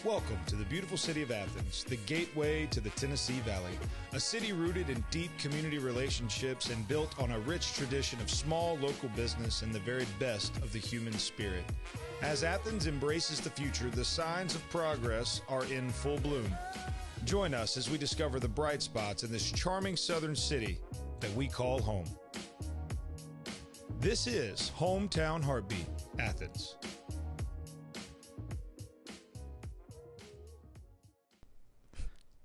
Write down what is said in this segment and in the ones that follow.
Welcome to the beautiful city of Athens, the gateway to the Tennessee Valley, a city rooted in deep community relationships and built on a rich tradition of small local business and the very best of the human spirit. As Athens embraces the future, the signs of progress are in full bloom. Join us as we discover the bright spots in this charming southern city that we call home. This is Hometown Heartbeat, Athens.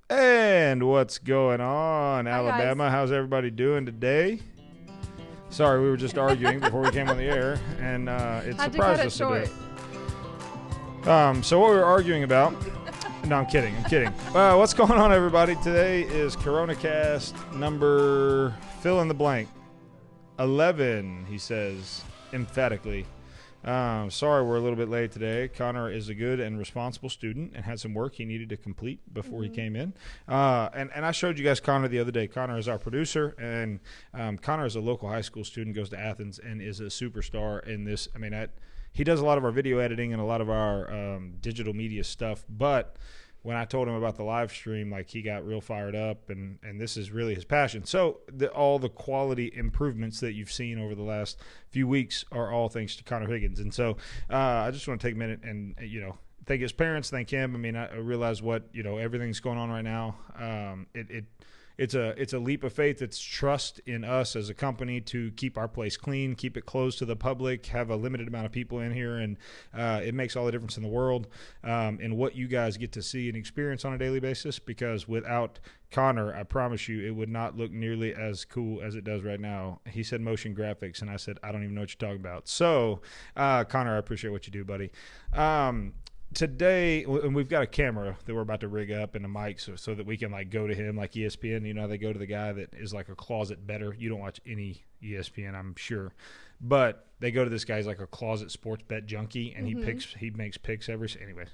And what's going on, Alabama? Guys. How's everybody doing today? Sorry, we were just arguing before we came on the air, and it How'd you surprised cut it us short? a bit. So what we were arguing about... No, I'm kidding. What's going on, everybody? Today is CoronaCast number fill in the blank 11, he says emphatically. Sorry we're a little bit late today. Connor is a good and responsible student and had some work he needed to complete before he came in. And I showed you guys Connor the other day. Connor is our producer, and Connor is a local high school student, goes to Athens, and is a superstar in this. I mean, he does a lot of our video editing and a lot of our digital media stuff, but when I told him about the live stream, like, he got real fired up, and this is really his passion. So all the quality improvements that you've seen over the last few weeks are all thanks to Connor Higgins. And so I just want to take a minute and, thank his parents, thank him. I mean, I realize what, everything's going on right now. It's a leap of faith. It's trust in us as a company to keep our place clean, keep it closed to the public, have a limited amount of people in here, and it makes all the difference in the world in what you guys get to see and experience on a daily basis, because without Connor, I promise you, it would not look nearly as cool as it does right now. He said motion graphics, and I said, I don't even know what you're talking about. So, Connor, I appreciate what you do, buddy. Today, and we've got a camera that we're about to rig up and a mic so that we can, like, go to him like ESPN. You know, they go to the guy that is like a closet bettor. You don't watch any ESPN, I'm sure, but they go to this guy. He's like a closet sports bet junkie, and he makes picks anyways.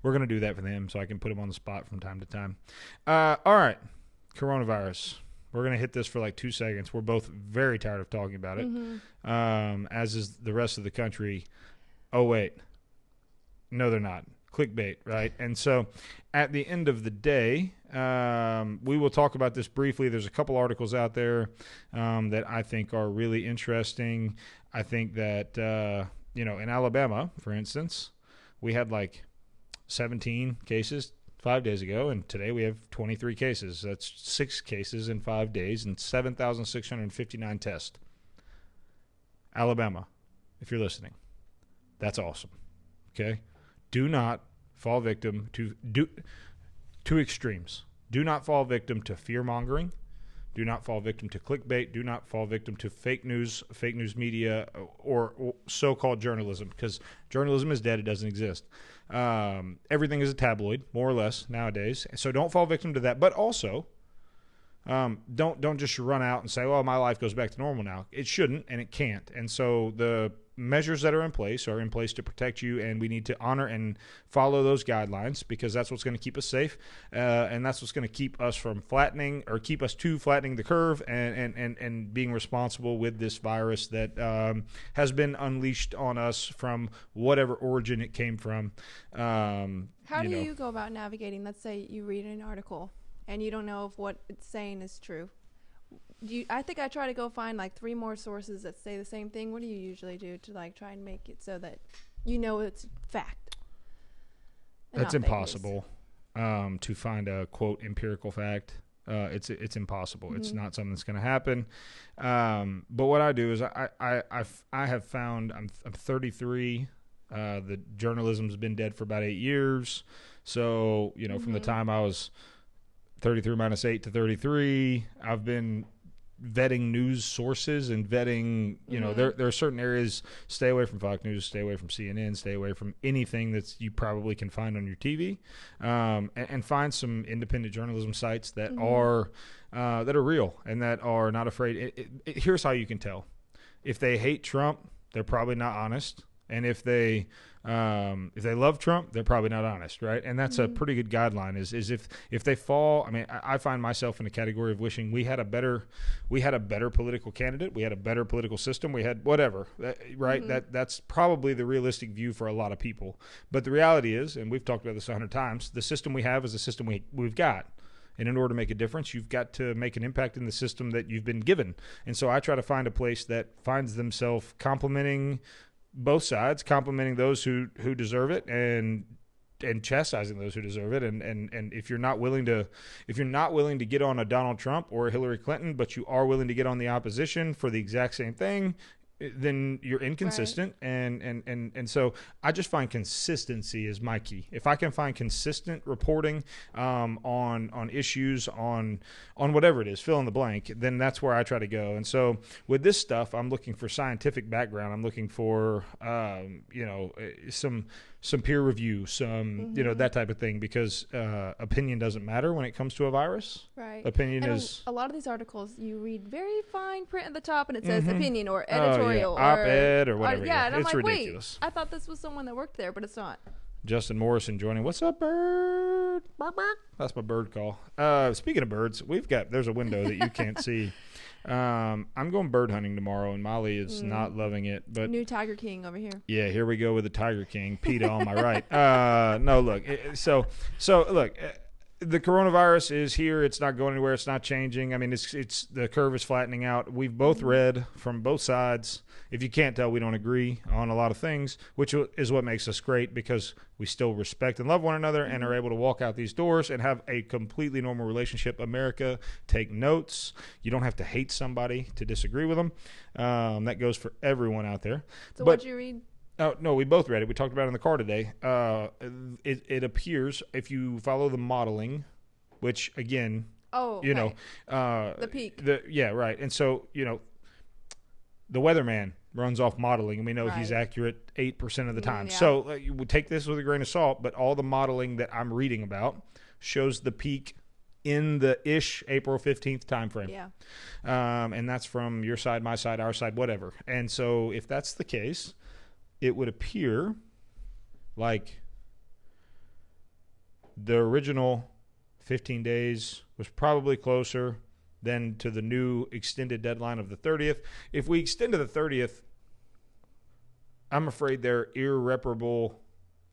We're gonna do that for them so I can put him on the spot from time to time. All right, coronavirus. We're going to hit this for like 2 seconds. We're both very tired of talking about it, as is the rest of the country. Oh, wait. No, they're not. Clickbait, right? And so at the end of the day, we will talk about this briefly. There's a couple articles out there that I think are really interesting. I think that, in Alabama, for instance, we had like 17 cases 5 days ago, and today we have 23 cases. That's 6 cases in 5 days and 7,659 tests. Alabama, if you're listening, that's awesome. Okay? Do not fall victim to two extremes. Do not fall victim to fear-mongering. Do not fall victim to clickbait. Do not fall victim to fake news media, or so-called journalism, because journalism is dead. It doesn't exist. Everything is a tabloid, more or less, nowadays. So don't fall victim to that. But also, don't just run out and say, well, my life goes back to normal now. It shouldn't, and it can't. And so the measures that are in place to protect you, and we need to honor and follow those guidelines, because that's what's going to keep us safe, and that's what's going to keep us from flattening the curve and being responsible with this virus that has been unleashed on us from whatever origin it came from. How do you go about navigating? Let's say you read an article and you don't know if what it's saying is true. I think I try to go find like 3 more sources that say the same thing. What do you usually do to like try and make it so that it's fact? That's impossible to find a quote empirical fact. It's impossible. It's not something that's going to happen. But what I do is I have found I'm 33. The journalism's been dead for about 8 years. So from the time I was 33 minus 8 to 33, I've been vetting news sources and vetting, there are certain areas. Stay away from Fox News, stay away from CNN, stay away from anything that you probably can find on your TV, and find some independent journalism sites that are real and that are not afraid. Here's how you can tell. If they hate Trump, they're probably not honest. And if they love Trump, they're probably not honest, right? And that's a pretty good guideline. Is if they fall, I mean, I find myself in the category of wishing we had a better political candidate, we had a better political system, we had whatever, right? That's probably the realistic view for a lot of people. But the reality is, and we've talked about this 100 times, the system we have is the system we've got. And in order to make a difference, you've got to make an impact in the system that you've been given. And so I try to find a place that finds themselves complementing both sides, complimenting those who deserve it and chastising those who deserve it. And if you're not willing to get on a Donald Trump or a Hillary Clinton, but you are willing to get on the opposition for the exact same thing, then you're inconsistent. Right. And so I just find consistency is my key. If I can find consistent reporting on issues, on whatever it is, fill in the blank, then that's where I try to go. And so with this stuff, I'm looking for scientific background. I'm looking for some peer review, that type of thing, because opinion doesn't matter when it comes to a virus. Right. Opinion is a lot of these articles you read very fine print at the top, and it says opinion or editorial or op-ed or whatever. And I'm it's like, ridiculous. Wait, I thought this was someone that worked there, but it's not. Justin Morrison joining. What's up, bird? That's my bird call. Speaking of birds, there's a window that you can't see. I'm going bird hunting tomorrow, and Molly is not loving it. But new Tiger King over here. Yeah, here we go with the Tiger King. PETA on my right. No, look. So look. The coronavirus is here. It's not going anywhere. It's not changing. I mean, it's the curve is flattening out. We've both read from both sides. If you can't tell, we don't agree on a lot of things, which is what makes us great, because we still respect and love one another and are able to walk out these doors and have a completely normal relationship. America, take notes. You don't have to hate somebody to disagree with them. That goes for everyone out there. So what'd you read? Oh, no, we both read it. We talked about it in the car today. It appears, if you follow the modeling, which, again, the peak. Right. And so, the weatherman runs off modeling, and we know he's accurate 8% of the time. Yeah. So you would take this with a grain of salt, but all the modeling that I'm reading about shows the peak in the April 15th time frame. Yeah. And that's from your side, my side, our side, whatever. And so if that's the case, it would appear like the original 15 days was probably closer than to the new extended deadline of the 30th. If we extend to the 30th, I'm afraid there are irreparable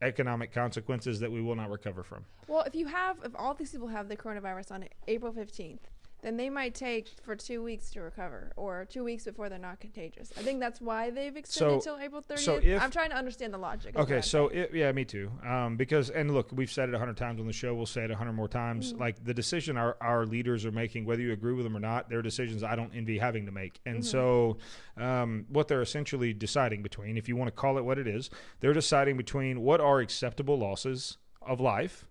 economic consequences that we will not recover from. Well, if all these people have the coronavirus on April 15th, then they might take for 2 weeks to recover, or 2 weeks before they're not contagious. I think that's why they've extended till April 30th. I'm trying to understand the logic. Okay, me too. Because, and look, we've said it 100 times on the show. We'll say it 100 more times. Mm-hmm. Like, the decision our leaders are making, whether you agree with them or not, they're decisions I don't envy having to make. And so what they're essentially deciding between, if you want to call it what it is, they're deciding between what are acceptable losses of life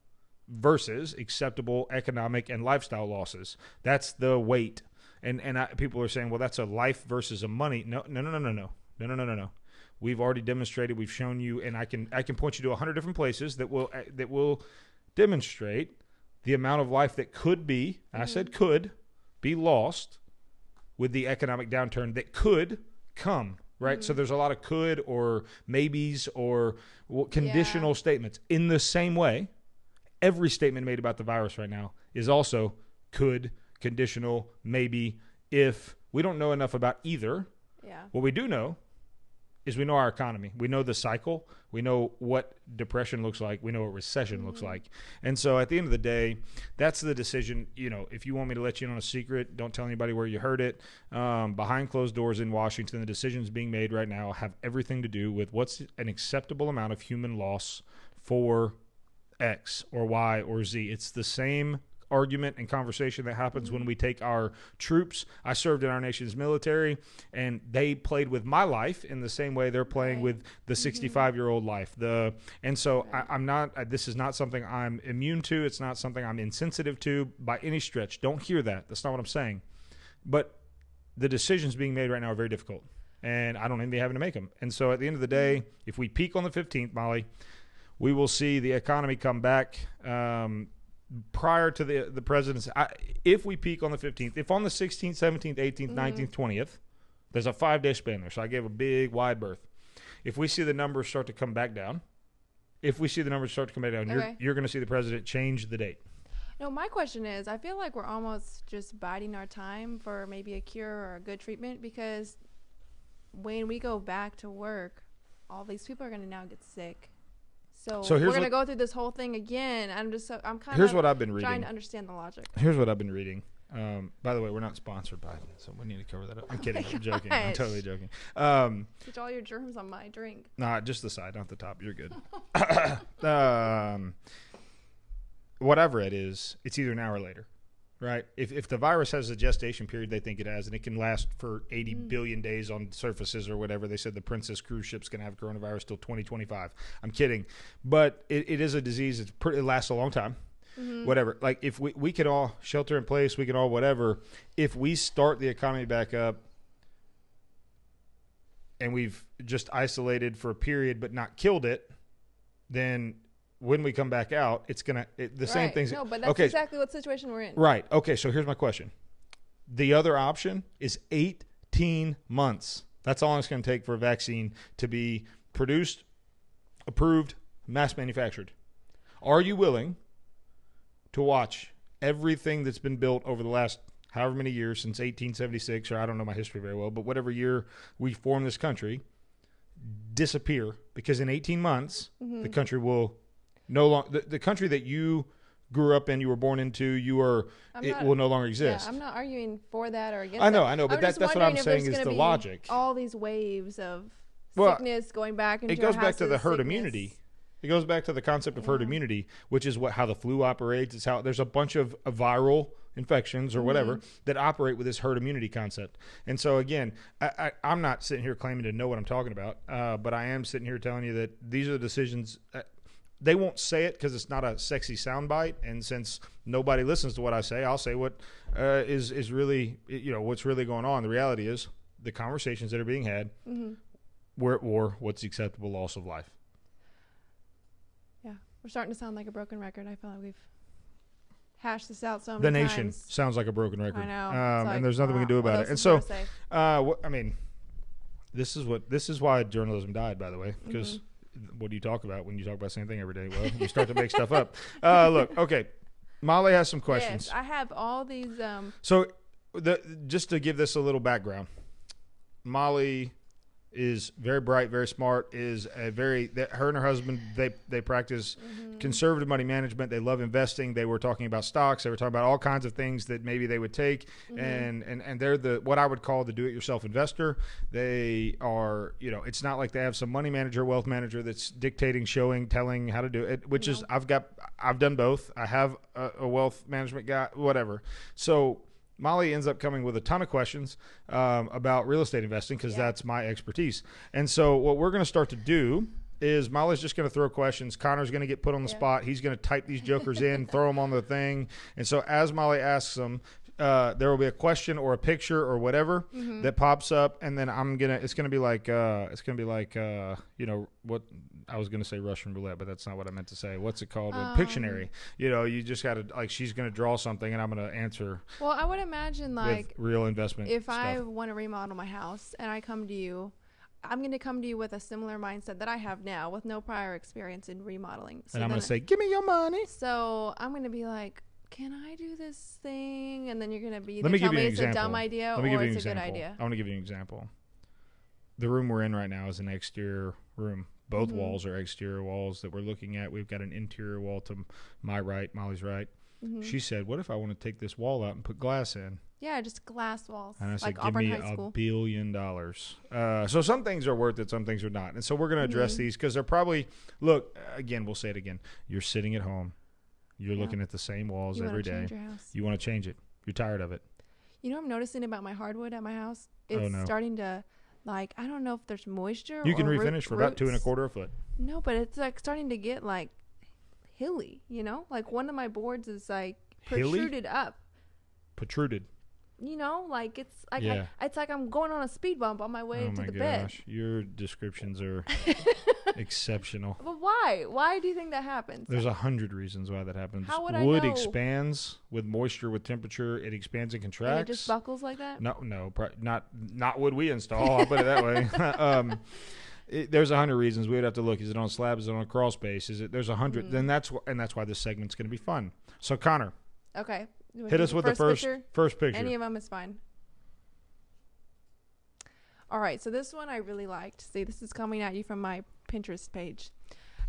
versus acceptable economic and lifestyle losses. That's the weight. And people are saying, well, that's a life versus a money. No. We've already demonstrated. We've shown you, and I can point you to 100 different places that will demonstrate the amount of life that could be. I said could be lost with the economic downturn that could come. Right. So there's a lot of could or maybes or conditional statements. In the same way, every statement made about the virus right now is also could, conditional, maybe, if. We don't know enough about either. Yeah. What we do know is we know our economy. We know the cycle. We know what depression looks like. We know what recession looks like. And so at the end of the day, that's the decision. If you want me to let you in on a secret, don't tell anybody where you heard it. Behind closed doors in Washington, the decisions being made right now have everything to do with what's an acceptable amount of human loss for X or Y or Z. It's the same argument and conversation that happens when we take our troops. I served in our nation's military, and they played with my life in the same way they're playing with the 65-year-old life. And so I'm not. This is not something I'm immune to. It's not something I'm insensitive to by any stretch. Don't hear that. That's not what I'm saying. But the decisions being made right now are very difficult, and I don't envy having to make them. And so at the end of the day, if we peak on the 15th, Molly, we will see the economy come back prior to the president's. If we peak on the 15th, if on the 16th, 17th, 18th, 19th, 20th, there's a 5-day span there. So I gave a big wide berth. If we see the numbers start to come back down, you're going to see the president change the date. No, my question is, I feel like we're almost just biding our time for maybe a cure or a good treatment, because when we go back to work, all these people are going to now get sick. So we're going to go through this whole thing again. I'm kind here's of what I've been reading. Trying to understand the logic. Here's what I've been reading. By the way, we're not sponsored by it, so we need to cover that up. I'm kidding. I'm joking. I'm totally joking. Get all your germs on my drink. Nah, just the side, not the top. You're good. Whatever it is, it's either now or later, right? If the virus has a gestation period, they think it has, and it can last for 80 billion days on surfaces or whatever. They said the Princess cruise ship's going to have coronavirus till 2025. I'm kidding. But it is a disease. It lasts a long time. Mm-hmm. Whatever. Like, if we could all shelter in place, we can all whatever. If we start the economy back up and we've just isolated for a period but not killed it, then when we come back out, it's going to – the same thing's – No, but that's exactly what situation we're in. Right. Okay, so here's my question. The other option is 18 months. That's all it's going to take for a vaccine to be produced, approved, mass manufactured. Are you willing to watch everything that's been built over the last however many years since 1876, or I don't know my history very well, but whatever year we formed this country, disappear? Because in 18 months, the country will no longer – the country that you grew up in, you were born into, will no longer exist. Yeah, I'm not arguing for that or against I know, but that's what I'm saying is the logic. All these waves of sickness going back into it goes back to the herd immunity. It goes back to the concept of herd immunity, which is how the flu operates. It's how there's a bunch of viral infections or whatever that operate with this herd immunity concept. And so, again, I'm not sitting here claiming to know what I'm talking about, but I am sitting here telling you that these are the decisions. They won't say it because it's not a sexy soundbite, and since nobody listens to what I say, I'll say what is really, what's really going on. The reality is the conversations that are being had. We're at war. What's the acceptable loss of life? Yeah, we're starting to sound like a broken record. I feel like we've hashed this out so many times. The nation sounds like a broken record. I know. And there's nothing we can do about it. And so, I mean, this is why journalism died, by the way, because what do you talk about when you talk about the same thing every day? Well, you start to make stuff up. Look, okay, Molly has some questions. Yes, I have all these. So, just to give this a little background, Molly is very bright, very smart, her and her husband, they practice conservative money management. They love investing. They were talking about stocks. They were talking about all kinds of things that maybe they would take. And they're what I would call the do-it-yourself investor. They are, it's not like they have some money manager, wealth manager that's dictating, showing, telling how to do it, which is, I've done both. I have a wealth management guy, whatever. So Molly ends up coming with a ton of questions about real estate investing because that's my expertise. And so what we're going to start to do is Molly's just going to throw questions. Connor's going to get put on the spot. He's going to type these jokers in, throw them on the thing. And so as Molly asks them, there will be a question or a picture or whatever that pops up, and then it's going to be like what I was going to say, Russian roulette, but that's not what I meant to say. What's it called? Pictionary. You just got to, she's going to draw something and I'm going to answer. Well, I would imagine with real investment if stuff. I want to remodel my house and I come to you, I'm going to come to you with a similar mindset that I have now with no prior experience in remodeling. So and I'm going to say, give me your money. So I'm going to be like, can I do this thing? And then you're going to be tell me it's a dumb idea or it's a good idea. I want to give you an example. The room we're in right now is an exterior room. Both walls are exterior walls that we're looking at. We've got an interior wall to my right, Molly's right. She said, what if I want to take this wall out and put glass in? Yeah, just glass walls. And I said, like give Auburn me High School. $1 billion. So some things are worth it, some things are not. And so we're going to address these because they're probably, look, again, we'll say it again. You're sitting at home. You're looking at the same walls every day. Change your house. You want to change it. You're tired of it. You know what I'm noticing about my hardwood at my house? It's starting to, I don't know if there's moisture. You can refinish for about 2 1/4 a foot. No, but it's starting to get hilly, one of my boards is protruded up. Protruded. It's it's like I'm going on a speed bump on my way to the bed. Oh my gosh, your descriptions are exceptional. But why? Why do you think that happens? There's 100 reasons why that happens. How would I know? Wood expands with moisture, with temperature. It expands and contracts. And it just buckles like that? No, not wood we install. I'll put it that way. there's 100 reasons. We would have to look. Is it on a slab? Is it on a crawl space? Is it? There's 100. Then that's why this segment's going to be fun. So Connor, okay, hit us with the first picture. Any of them is fine. All right, so this one I really liked. See, this is coming at you from my Pinterest page.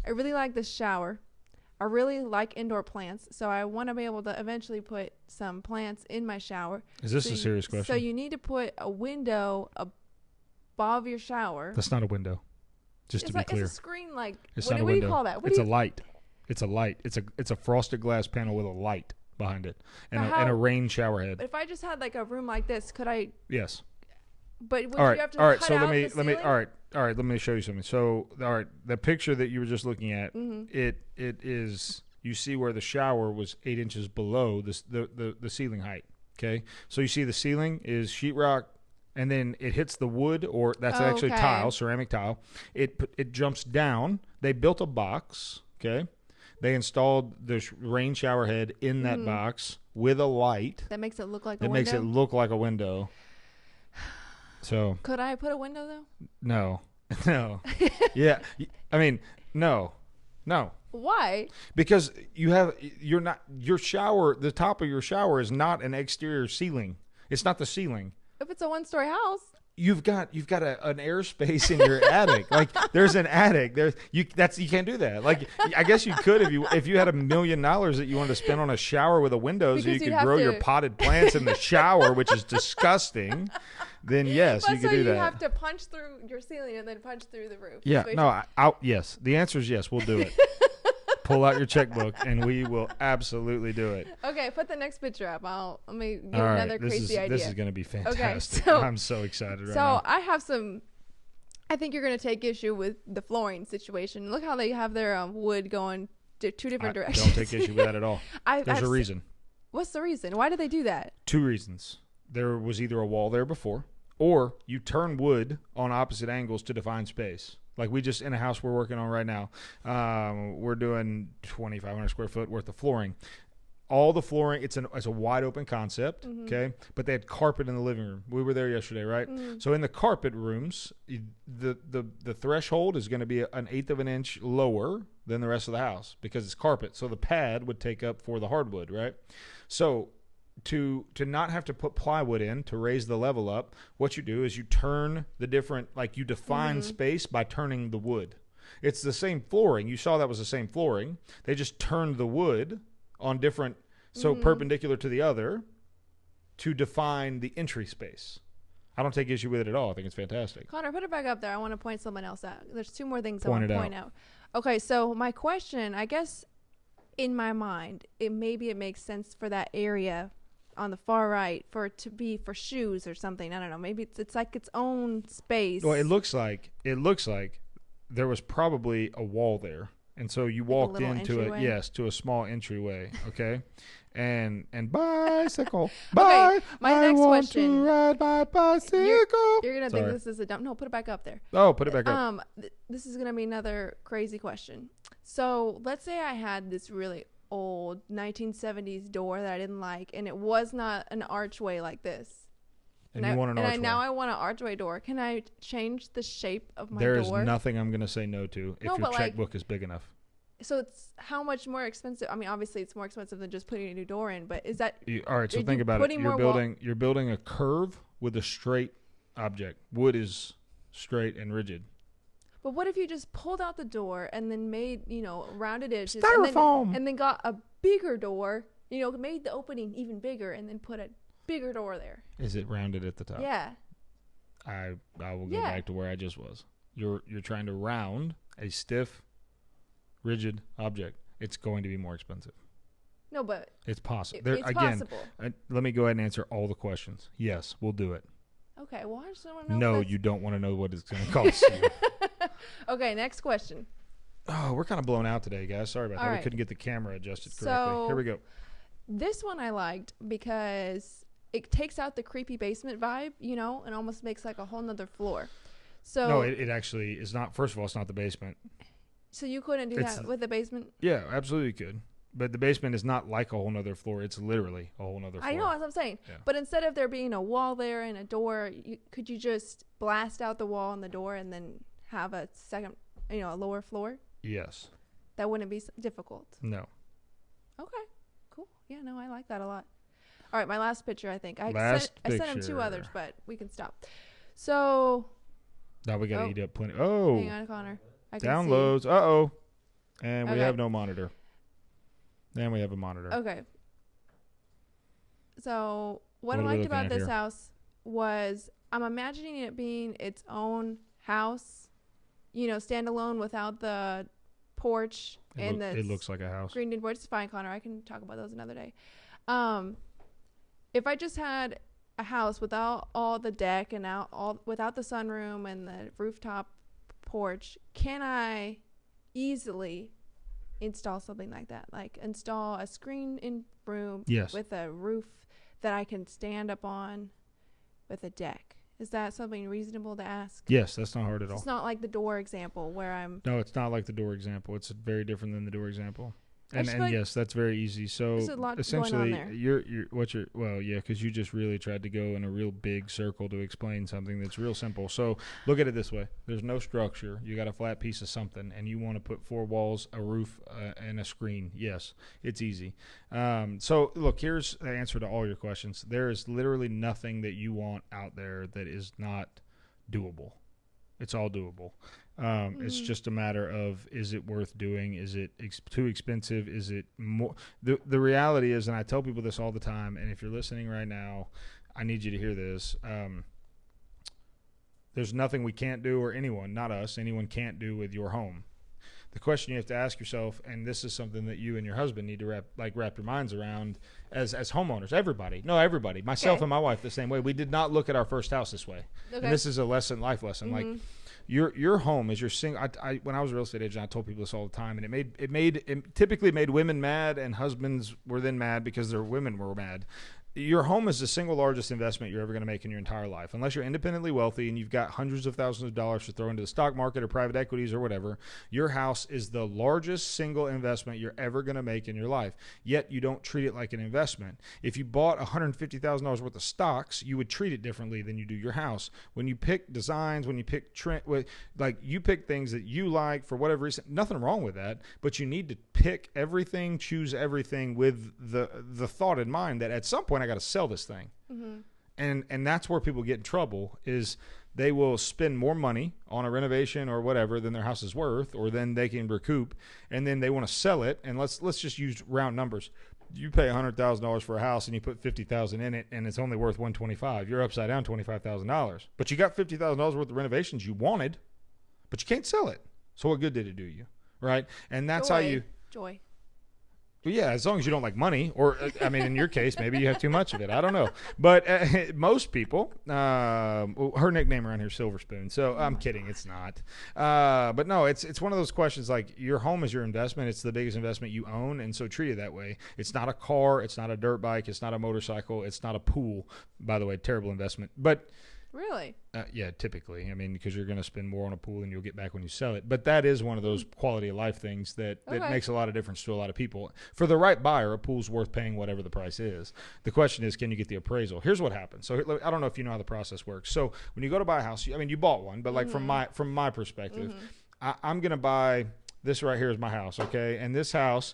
I really like this shower. I really like indoor plants, so I want to be able to eventually put some plants in my shower. Is this a serious question? So you need to put a window above your shower. That's not a window, just to be clear. It's a screen, like, it's what not a window. Do you call that? It's a light. It's a light. It's a frosted glass panel with a light behind it and a rain shower head. But if I just had like a room like this, could I? Yes. But would you have to cut out the ceiling? All right, let me show you something. So, all right, the picture that you were just looking at, it is, you see where the shower was 8 inches below the ceiling height. Okay, so you see the ceiling is sheetrock, and then it hits the wood, or that's actually tile, ceramic tile. It jumps down. They built a box. Okay, they installed the rain shower head in that box with a light that makes it look like a window. Makes it look like a window. So could I put a window though? No. Yeah. I mean, no. Why? Because your shower, the top of your shower is not an exterior ceiling. It's not the ceiling. If it's a one-story house. You've got an airspace in your attic. Like there's an attic. You can't do that. Like I guess you could if you had $1 million that you wanted to spend on a shower with a window so you could grow your potted plants in the shower, which is disgusting. Then yes, you could do that. So you have to punch through your ceiling and then punch through the roof. Yeah, no, yes. The answer is yes. We'll do it. Pull out your checkbook, and we will absolutely do it. Okay, put the next picture up. Let me get another crazy idea. This is going to be fantastic. Okay, so, I'm so excited right now. So I have some. I think you're going to take issue with the flooring situation. Look how they have their wood going two different directions. Don't take issue with that at all. There's a reason. What's the reason? Why did they do that? 2 reasons. There was either a wall there before, or you turn wood on opposite angles to define space. Like we just, in a house we're working on right now, we're doing 2,500 square foot worth of flooring. All the flooring, it's a wide open concept, okay? But they had carpet in the living room. We were there yesterday, right? So in the carpet rooms, the threshold is going to be 1/8 of an inch lower than the rest of the house because it's carpet. So the pad would take up for the hardwood, right? So to not have to put plywood in to raise the level up, what you do is you turn the different, like you define space by turning the wood. It's the same flooring. You saw that was the same flooring. They just turned the wood on different, so perpendicular to the other to define the entry space. I don't take issue with it at all. I think it's fantastic. Connor, put it back up there. I want to point something else out. There's 2 more things I want to point out. Okay, so my question, I guess in my mind, it makes sense for that area on the far right for it to be for shoes or something. I don't know. Maybe it's like its own space. Well, it looks like there was probably a wall there, and so you walked into it. Yes, to a small entryway. Okay, and bicycle. Bye. Okay, my next question. To ride my bicycle. You're gonna think this is a dumb. No, put it back up there. Oh, put it back up. This is gonna be another crazy question. So let's say I had this really old 1970s door that I didn't like, and it was not an archway like this. And you want an archway. Now I want an archway door. Can I change the shape of my door? There is nothing I'm going to say no to if your checkbook is big enough. So it's how much more expensive? I mean, obviously it's more expensive than just putting a new door in, but is that... all right, so think about it. You're building a curve with a straight object. Wood is straight and rigid. But what if you just pulled out the door and then made, rounded edges and then got a bigger door, made the opening even bigger and then put a bigger door there? Is it rounded at the top? Yeah. I will go back to where I just was. You're trying to round a stiff, rigid object. It's going to be more expensive. No, but it's possible. It's possible. Let me go ahead and answer all the questions. Yes, we'll do it. Okay, well, I just want to know. No, you don't want to know what it's going to cost you. Okay, next question. Oh, we're kind of blown out today, guys. Sorry about that. Right. We couldn't get the camera adjusted correctly. Here we go. This one I liked because it takes out the creepy basement vibe, and almost makes like a whole nother floor. So no, it actually is not. First of all, it's not the basement. So you couldn't do that with the basement? Yeah, absolutely could. But the basement is not like a whole nother floor. It's literally a whole nother floor. I know, that's what I'm saying. Yeah. But instead of there being a wall there and a door, could you just blast out the wall and the door and then have a second, a lower floor? Yes. That wouldn't be difficult. No. Okay. Cool. Yeah, no, I like that a lot. All right, my last picture, I think. I sent him 2 others, but we can stop. So. Now we got to eat up plenty. Oh. Hang on, Connor. I can Downloads. see. Uh-oh. And we have no monitor. And we have a monitor. Okay. So what I liked about this house was I'm imagining it being its own house, standalone without the porch it looks like a house. Green porch. It's fine, Connor. I can talk about those another day. If I just had a house without all the deck and without the sunroom and the rooftop porch, can I easily install something like that? Like install a screen-in room with a roof that I can stand up on with a deck. Is that something reasonable to ask? Yes, that's not hard at all. It's not like the door example where I'm... No, it's not like the door example. It's very different than the door example. And yes, that's very easy. So there's a lot essentially, going on there. because you just really tried to go in a real big circle to explain something that's real simple. So look at it this way: there's no structure. You got a flat piece of something, and you want to put 4 walls, a roof, and a screen. Yes, it's easy. So look, here's the answer to all your questions. There is literally nothing that you want out there that is not doable. It's all doable. It's just a matter of, is it worth doing? Is it too expensive? Is it more? The reality is, and I tell people this all the time, and if you're listening right now, I need you to hear this. There's nothing we can't do, or anyone can't do with your home. The question you have to ask yourself, and this is something that you and your husband need to wrap your minds around as homeowners. Everybody, myself and my wife the same way. We did not look at our first house this way. Okay. And this is a life lesson. Like, your home is your single. When I was a real estate agent, I told people this all the time, and it typically made women mad, and husbands were then mad because their women were mad. Your home is the single largest investment you're ever going to make in your entire life. Unless you're independently wealthy and you've got hundreds of thousands of dollars to throw into the stock market or private equities or whatever, your house is the largest single investment you're ever going to make in your life. Yet you don't treat it like an investment. If you bought $150,000 worth of stocks, you would treat it differently than you do your house. When you pick designs, when you pick you pick things that you like for whatever reason, nothing wrong with that, but you need to pick everything, choose everything with the thought in mind that at some point I got to sell this thing. And that's where people get in trouble, is they will spend more money on a renovation or whatever than their house is worth, or then they can recoup, and then they want to sell it. And let's just use round numbers. You pay $100,000 for a house and you put $50,000 in it, and it's only worth $125,000. You're upside down $25,000. But you got $50,000 worth of renovations you wanted, but you can't sell it. So what good did it do you? Right? And that's how you... Joy. Well, yeah, as long as you don't like money, or, I mean, in your case, maybe you have too much of it. I don't know. But most people, her nickname around here is Silver Spoon. So I'm kidding. It's not. But no, it's one of those questions like, your home is your investment. It's the biggest investment you own. And so treat it that way. It's not a car. It's not a dirt bike. It's not a motorcycle. It's not a pool. By the way, terrible investment. But really? Yeah, typically. I mean, because you're going to spend more on a pool than you'll get back when you sell it. But that is one of those quality of life things that makes a lot of difference to a lot of people. For the right buyer, a pool's worth paying whatever the price is. The question is, can you get the appraisal? Here's what happens. So I don't know if you know how the process works. So when you go to buy a house, I mean, you bought one, but like from my perspective, I'm going to buy... This right here is my house, okay? And this house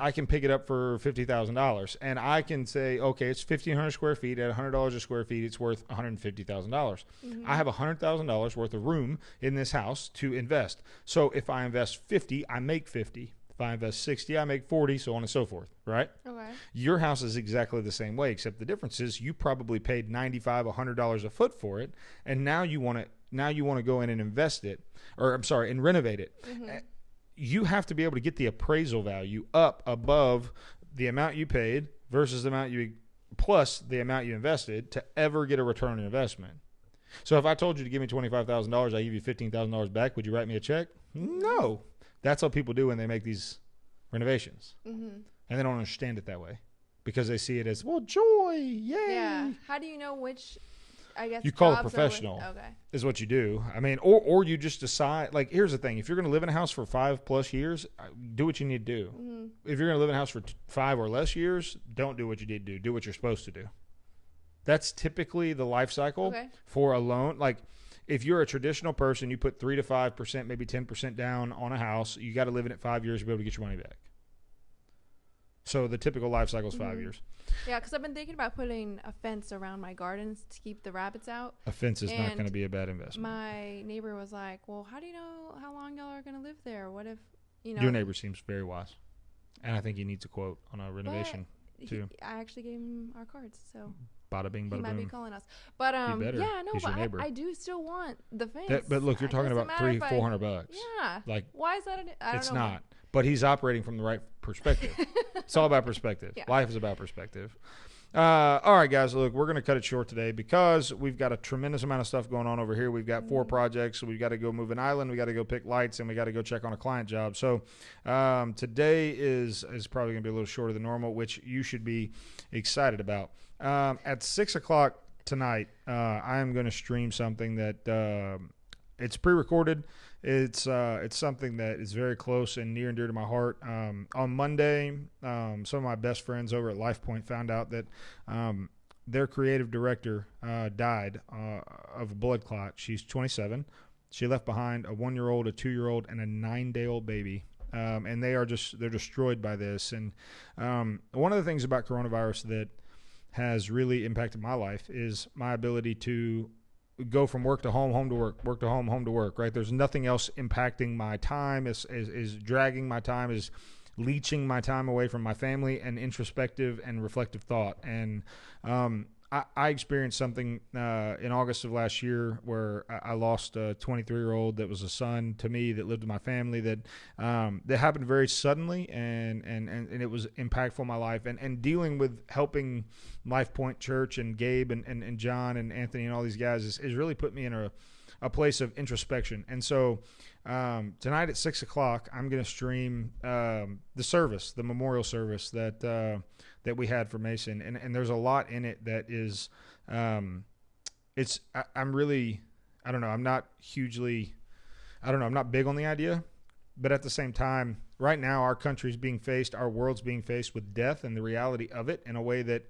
I can pick it up for $50,000. And I can say, okay, it's 1,500 square feet. At $100 a square feet, it's worth $150,000. I have $100,000 worth of room in this house to invest. So if I invest 50, I make 50. If I invest 60, I make 40, so on and so forth, right? Okay. Your house is exactly the same way, except the difference is you probably paid $95, $100 a foot for it, and now you want to go in and invest it, and renovate it. You have to be able to get the appraisal value up above the amount you paid versus the amount plus the amount you invested to ever get a return on investment. So if I told you to give me $25,000, I give you $15,000 back, would you write me a check? No. That's what people do when they make these renovations. And they don't understand it that way because they see it as, well, joy, yay. Yeah. How do you know which... I guess you call a professional is what you do. I mean, or you just decide, like, here's the thing. If you're going to live in a house for 5+ years, do what you need to do. If you're going to live in a house for 5 or less years, don't do what you need to do. Do what you're supposed to do. That's typically the life cycle for a loan. Like, if you're a traditional person, you put 3 to 5%, maybe 10% down on a house. You got to live in it 5 years to be able to get your money back. So the typical life cycle is 5 years. Yeah, because I've been thinking about putting a fence around my gardens to keep the rabbits out. A fence is not going to be a bad investment. My neighbor was like, well, how do you know how long y'all are going to live there? What if, Your neighbor seems very wise. And I think he needs a quote on a renovation, too. I actually gave him our cards, so. Bada bing, bada boom. He might be calling us. But, yeah, no, but I do still want the fence. But look, you're talking about $300-$400. Yeah. Like, why is that? I don't know. It's not. But he's operating from the right perspective. It's all about perspective. Yeah. Life is about perspective. All right, guys. Look, we're going to cut it short today because we've got a tremendous amount of stuff going on over here. We've got 4 projects. We've got to go move an island. We got to go pick lights, and we got to go check on a client job. So today is probably going to be a little shorter than normal, which you should be excited about. At 6 o'clock tonight, I am going to stream something that it's pre-recorded. It's something that is very close and near and dear to my heart. On Monday, some of my best friends over at LifePoint found out that their creative director died of a blood clot. She's 27. She left behind a 1-year-old, a 2-year-old, and a 9-day-old baby. And they're destroyed by this. And one of the things about coronavirus that has really impacted my life is my ability to go from work to home, home to work, work to home, home to work, right? There's nothing else impacting my time, is dragging my time, is leeching my time away from my family and introspective and reflective thought. And I experienced something in August of last year where I lost a 23-year-old that was a son to me that lived with my family that happened very suddenly and it was impactful in my life. And dealing with helping LifePoint Church and Gabe and John and Anthony and all these guys is really put me in a place of introspection. And so tonight at 6 o'clock, I'm going to stream the service, the memorial service that we had for Mason. And there's a lot in it that is, I'm not big on the idea, but at the same time, right now our country's being faced, our world's being faced with death and the reality of it in a way that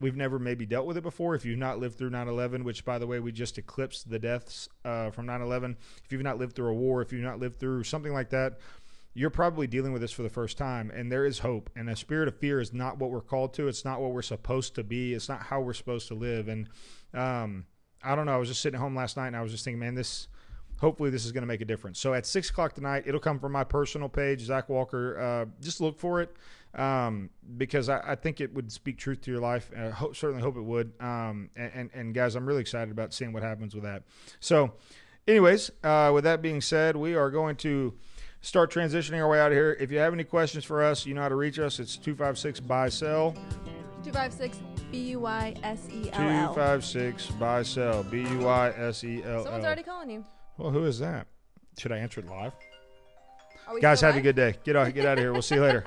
we've never maybe dealt with it before. If you've not lived through 9/11, which, by the way, we just eclipsed the deaths from 9/11. If you've not lived through a war, if you've not lived through something like that, you're probably dealing with this for the first time, and there is hope. And a spirit of fear is not what we're called to. It's not what we're supposed to be. It's not how we're supposed to live. And I don't know. I was just sitting at home last night, and I was just thinking, man, hopefully this is going to make a difference. So at 6 o'clock tonight, it'll come from my personal page, Zach Walker. Just look for it because I think it would speak truth to your life. Certainly hope it would. And guys, I'm really excited about seeing what happens with that. So anyways, with that being said, we are going to start transitioning our way out of here. If you have any questions for us, you know how to reach us. It's 256-BUY-SELL. 256-BUYSELL. 256-BUY-SELL. BUYSELL. Someone's already calling you. Well, who is that? Should I answer it live? Guys, have a good day. Get out of here. We'll see you later.